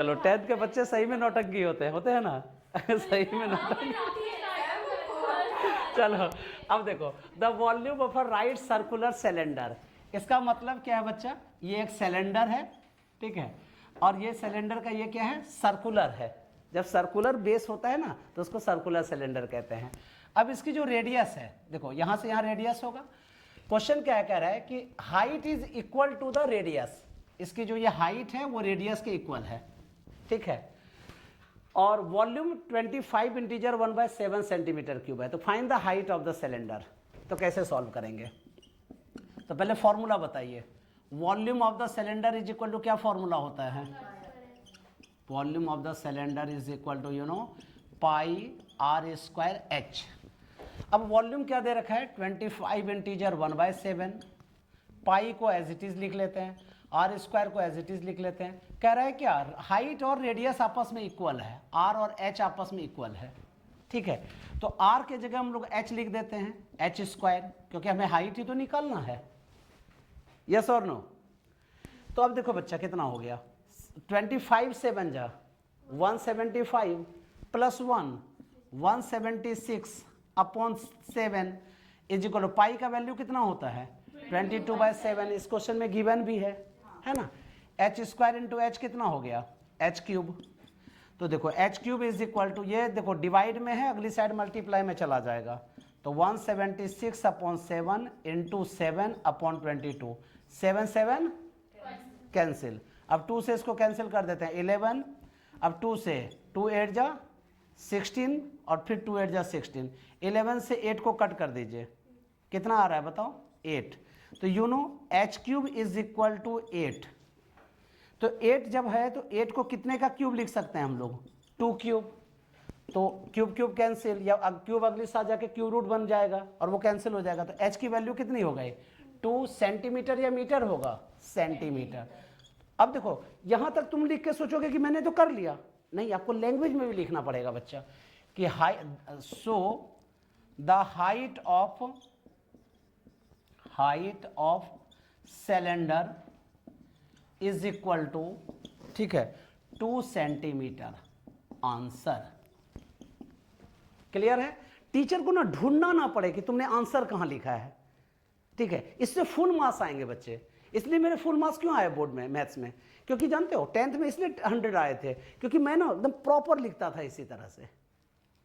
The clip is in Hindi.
चलो 10th के बच्चे सही में नौटंकी होते हैं ना सही में नौटंकी। चलो अब देखो, the volume of a right circular cylinder, इसका मतलब क्या है बच्चा, ये एक सिलेंडर है, ठीक है, और ये सिलेंडर का ये क्या है, सर्कुलर है। जब सर्कुलर बेस होता है ना तो उसको सर्कुलर सिलेंडर कहते हैं। अब इसकी जो रेडियस है, देखो यहां से यहां रेडियस होगा। क्वेश्चन क्या कह रहा है कि height is equal to the radius, इसकी जो ये हाइट है वो रेडियस के इक्वल है, ठीक है, और वॉल्यूम 25 इंटीजर 1/7 सेंटीमीटर क्यूब है। तो find the height of the cylinder. तो कैसे सॉल्व करेंगे, तो पहले फॉर्मूला बताइए। Volume of the cylinder is equal to क्या फॉर्मूला होता है, volume of the cylinder is equal to pi R square H. अब वॉल्यूम क्या दे रखा है, 25 इंटीजर 1/7, पाई को एज इट इज लिख लेते हैं, आर स्क्वायर को एज इट इज लिख लेते हैं। कह रहा है क्या, हाइट और रेडियस आपस में इक्वल है, आर और एच आपस में इक्वल है, ठीक है। तो आर के जगह हम लोग एच लिख देते हैं, एच स्क्वायर, क्योंकि हमें हाइट ही तो निकालना है, यस और नो। तो अब देखो बच्चा कितना हो गया, 25 से बन जा 175 plus 1 176 upon 7 is equal to pi का वैल्यू कितना होता है 22/7। इस क्वेश्चन में गिवन भी है ना। एच स्क्वायर इंटू एच कितना हो गया, एच क्यूब। तो देखो H cube is equal to, ये देखो डिवाइड में है, अगली साइड मल्टीप्लाई में चला जाएगा, तो 176 अपॉन 7 इंटू 7 अपॉन 22, 7 7 कैंसिल। अब 2 से इसको कैंसिल कर देते हैं 11, अब 2 से 2 8 जा 16 और फिर 2 8 जा 16, 11 से 8 को कट कर दीजिए, कितना आ रहा है बताओ 8। तो H cube is equal to 8। तो 8 जब है तो 8 को कितने का क्यूब लिख सकते हैं हम लोग, 2 क्यूब। तो क्यूब क्यूब कैंसिल, या क्यूब अगली साथ जाके क्यूब रूट बन जाएगा और वो कैंसिल हो जाएगा। तो एच की वैल्यू कितनी हो गई, 2 सेंटीमीटर या मीटर होगा, सेंटीमीटर। अब देखो यहां तक तुम लिख के सोचोगे कि मैंने तो कर लिया, नहीं, आपको लैंग्वेज में भी लिखना पड़ेगा बच्चा कि so the height of cylinder is equal to, ठीक है, 2 सेंटीमीटर। आंसर क्लियर है, टीचर को ना ढूंढना ना पड़े कि तुमने आंसर कहां लिखा है, ठीक है। इससे फुल मार्क्स आएंगे बच्चे। इसलिए मेरे फुल मार्क्स क्यों आए बोर्ड में मैथ्स में, क्योंकि जानते हो 10th में इसलिए 100 आए थे, क्योंकि मैं ना एकदम प्रॉपर लिखता था इसी तरह से।